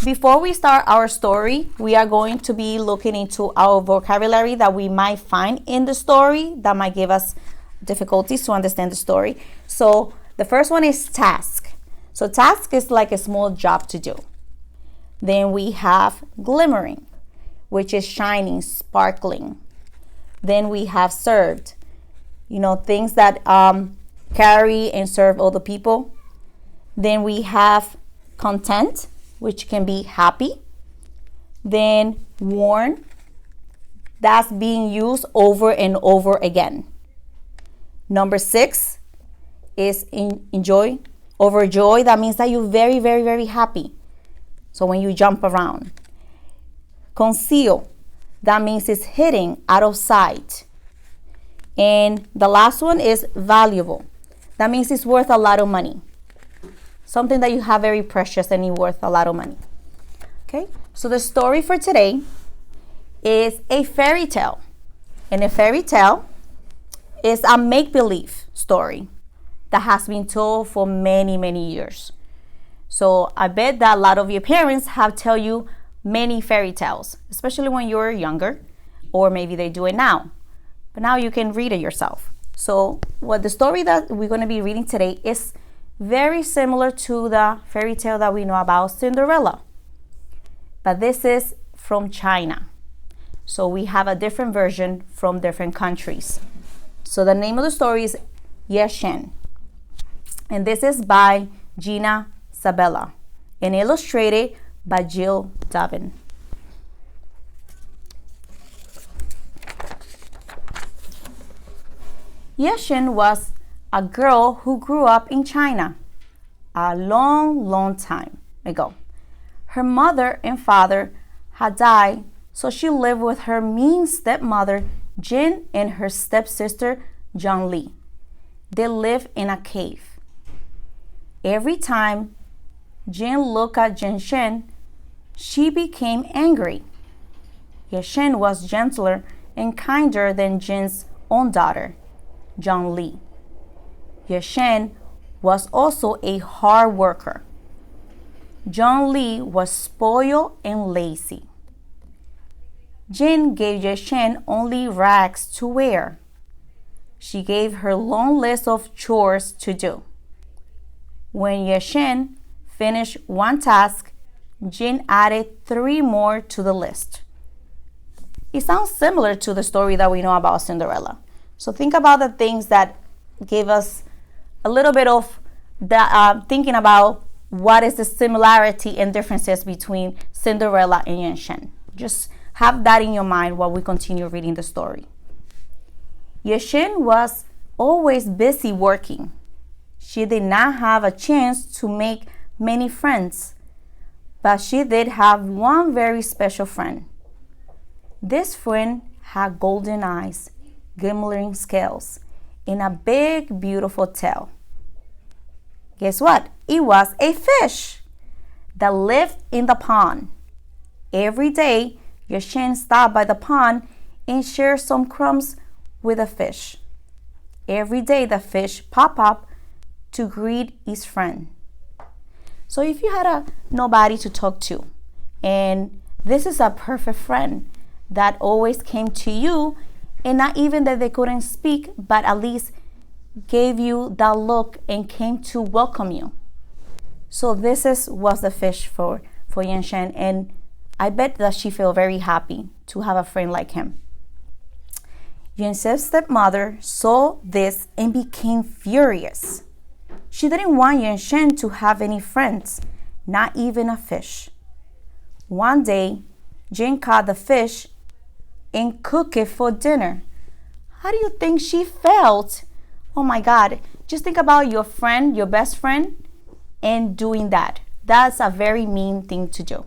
Before we start our story, we are going to be looking into our vocabulary that we might find in the story that might give us difficulties to understand the story. So the first one is task. So task is like a small job to do. Then we have glimmering, which is shining, sparkling. Then we have served, things that carry and serve other people. Then we have content, which can be happy. Then worn, that's being used over and over again. Number 6 is enjoy, overjoy. That means that you're very, very, very happy. So when you jump around. Conceal, that means it's hidden out of sight. And the last one is valuable. That means it's worth a lot of money. Something that you have very precious and it's worth a lot of money. Okay, so the story for today is a fairy tale. And a fairy tale is a make-believe story that has been told for many, many years. So I bet that a lot of your parents have tell you many fairy tales, especially when you're younger, or maybe they do it now. But now you can read it yourself. So what the story that we're going to be reading today is very similar to the fairy tale that we know about Cinderella. But this is from China. So we have a different version from different countries. So the name of the story is Yeh-Shen. And this is by Gina Sabella and illustrated by Jill Davin. Yeh-Shen was a girl who grew up in China a long, long time ago. Her mother and father had died, so she lived with her mean stepmother, Jin, and her stepsister, Zhongli. They lived in a cave. Every time Jin looked at Yeh-Shen, she became angry. Yeh-Shen was gentler and kinder than Jin's own daughter, Zhongli. Yeh-Shen was also a hard worker. Zhongli was spoiled and lazy. Jin gave Yeh-Shen only rags to wear. She gave her long list of chores to do. When Yeh-Shen finished one task, Jin added 3 more to the list. It sounds similar to the story that we know about Cinderella. So think about the things that give us a little bit of thinking about what is the similarity and differences between Cinderella and Yeh-Shen. Just have that in your mind while we continue reading the story. Yeh-Shen was always busy working. She did not have a chance to make many friends, but she did have one very special friend. This friend had golden eyes, glimmering scales, and a big, beautiful tail. Guess what? It was a fish that lived in the pond. Every day, Yeh-Shen stopped by the pond and shared some crumbs with the fish. Every day, the fish popped up to greet his friend. So if you had nobody to talk to, and this is a perfect friend that always came to you, and not even that they couldn't speak, but at least gave you that look and came to welcome you. So this was the fish for Yeh-Shen, and I bet that she felt very happy to have a friend like him. Yeh-Shen's stepmother saw this and became furious. She didn't want Yeh-Shen to have any friends, not even a fish. One day, Jin caught the fish and cooked it for dinner. How do you think she felt? Oh my God, just think about your friend, your best friend, and doing that. That's a very mean thing to do.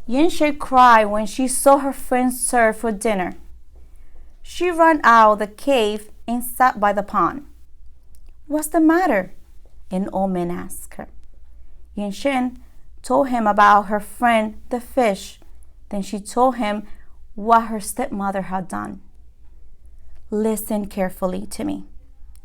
Yeh-Shen cried when she saw her friend served for dinner. She ran out of the cave and sat by the pond. What's the matter? An old man asked her. Yeh-Shen told him about her friend, the fish. Then she told him what her stepmother had done. Listen carefully to me,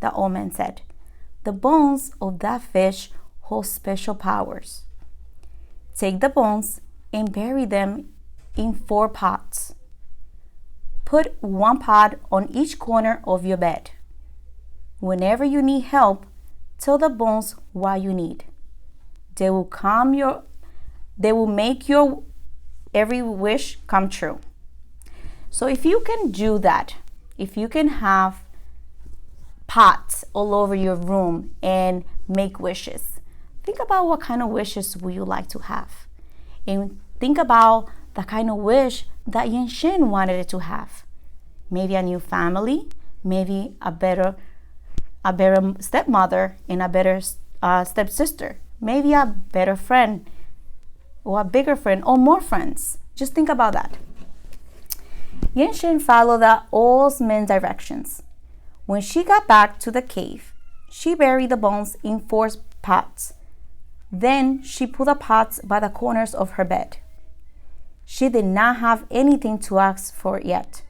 the old man said. "The bones of that fish hold special powers. Take the bones and bury them in 4 pots. Put 1 pot on each corner of your bed. Whenever you need help, tell the bones what you need. They will make your every wish come true." So if you can do that, if you can have pots all over your room and make wishes, think about what kind of wishes would you like to have. And think about the kind of wish that Yeh-Shen wanted to have. Maybe a new family, maybe a better stepmother and a better stepsister, maybe a better friend or a bigger friend or more friends. Just think about that. Yeh-Shen followed the old man's directions. When she got back to the cave, she buried the bones in 4 pots. Then she put the pots by the corners of her bed. She did not have anything to ask for yet,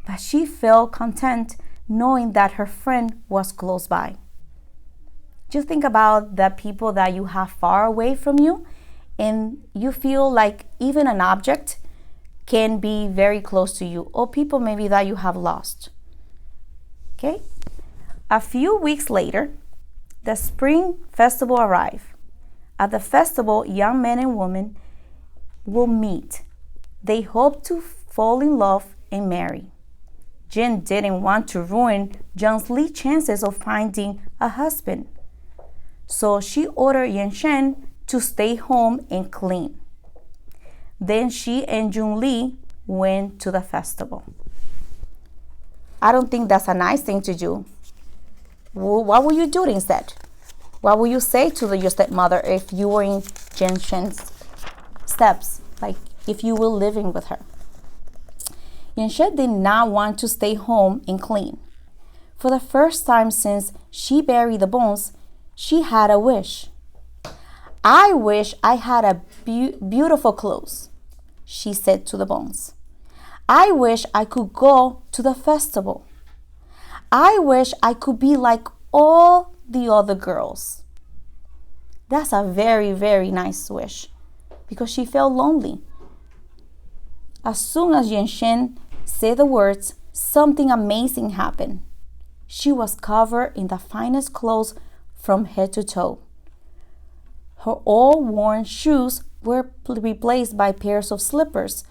but she felt content knowing that her friend was close by. Just think about the people that you have far away from you, and you feel like even an object can be very close to you, or people maybe that you have lost. Okay? A few weeks later, the spring festival arrived. At the festival, young men and women will meet. They hope to fall in love and marry. Jen didn't want to ruin John's chances of finding a husband, so she ordered Yeh-Shen to stay home and clean. Then she and Jun-Li went to the festival. I don't think that's a nice thing to do. What would you do instead? What would you say to your stepmother if you were in Yeh-Shen's steps, like if you were living with her? Yeh-Shen did not want to stay home and clean. For the first time since she buried the bones, she had a wish. "I wish I had a beautiful clothes," she said to the bones. "I wish I could go to the festival. I wish I could be like all the other girls." That's a very, very nice wish, because she felt lonely. As soon as Yeh-Shen said the words, something amazing happened. She was covered in the finest clothes from head to toe. Her old-worn shoes were replaced by pairs of slippers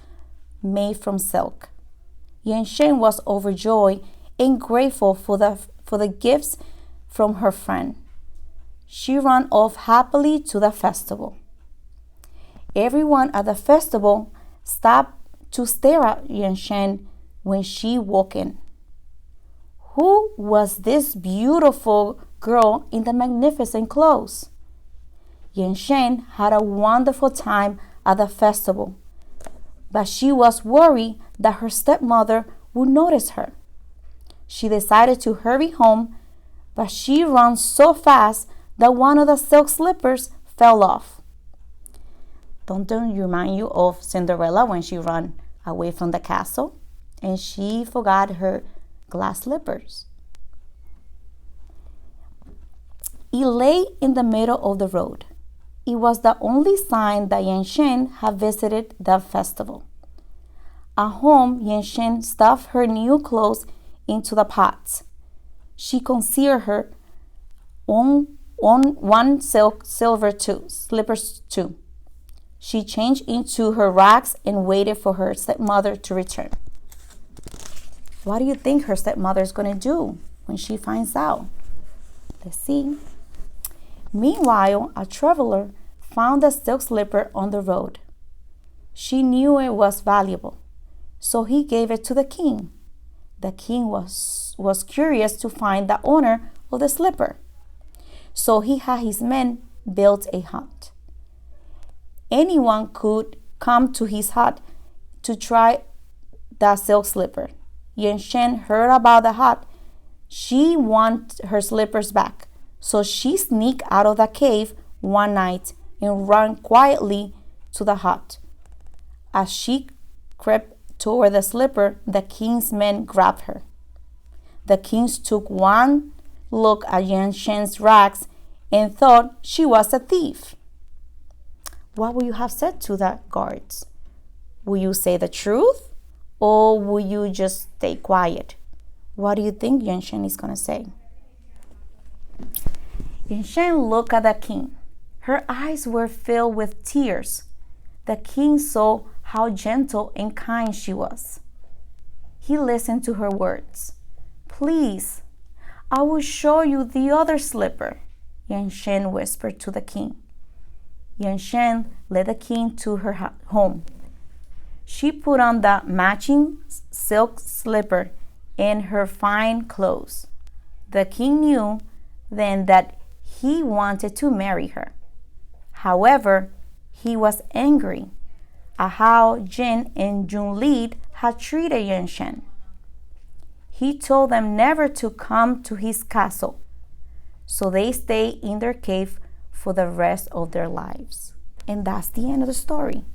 made from silk. Yeh-Shen was overjoyed and grateful for the gifts from her friend. She ran off happily to the festival. Everyone at the festival stopped to stare at Yeh-Shen when she walked in. Who was this beautiful girl in the magnificent clothes? Yeh-Shen had a wonderful time at the festival, but she was worried that her stepmother would notice her. She decided to hurry home, but she ran so fast that one of the silk slippers fell off. Don't they remind you of Cinderella when she ran away from the castle and she forgot her glass slippers? It lay in the middle of the road. It was the only sign that Yeh-Shen had visited the festival. At home, Yeh-Shen stuffed her new clothes into the pots. She concealed her on one slippers too. She changed into her rags and waited for her stepmother to return. What do you think her stepmother is going to do when she finds out? Let's see. Meanwhile, a traveler found a silk slipper on the road. She knew it was valuable, so he gave it to the king. The king was curious to find the owner of the slipper, so he had his men build a hut. Anyone could come to his hut to try the silk slipper. Yeh-Shen heard about the hut. She wanted her slippers back, so she sneaked out of the cave one night and ran quietly to the hut. As she crept toward the slipper, the king's men grabbed her. The king took one looked at Yeh-Shen's rags and thought she was a thief. What would you have said to the guards? Will you say the truth, or will you just stay quiet? What do you think Yeh-Shen is going to say? Yeh-Shen looked at the king. Her eyes were filled with tears. The king saw how gentle and kind she was. He listened to her words. Please, I will show you the other slipper, Yeh-Shen whispered to the king. Yeh-Shen led the king to her home. She put on the matching silk slipper and her fine clothes. The king knew then that he wanted to marry her. However, he was angry at how Jin and Junlid had treated Yeh-Shen. He told them never to come to his castle, so they stayed in their cave for the rest of their lives. And that's the end of the story.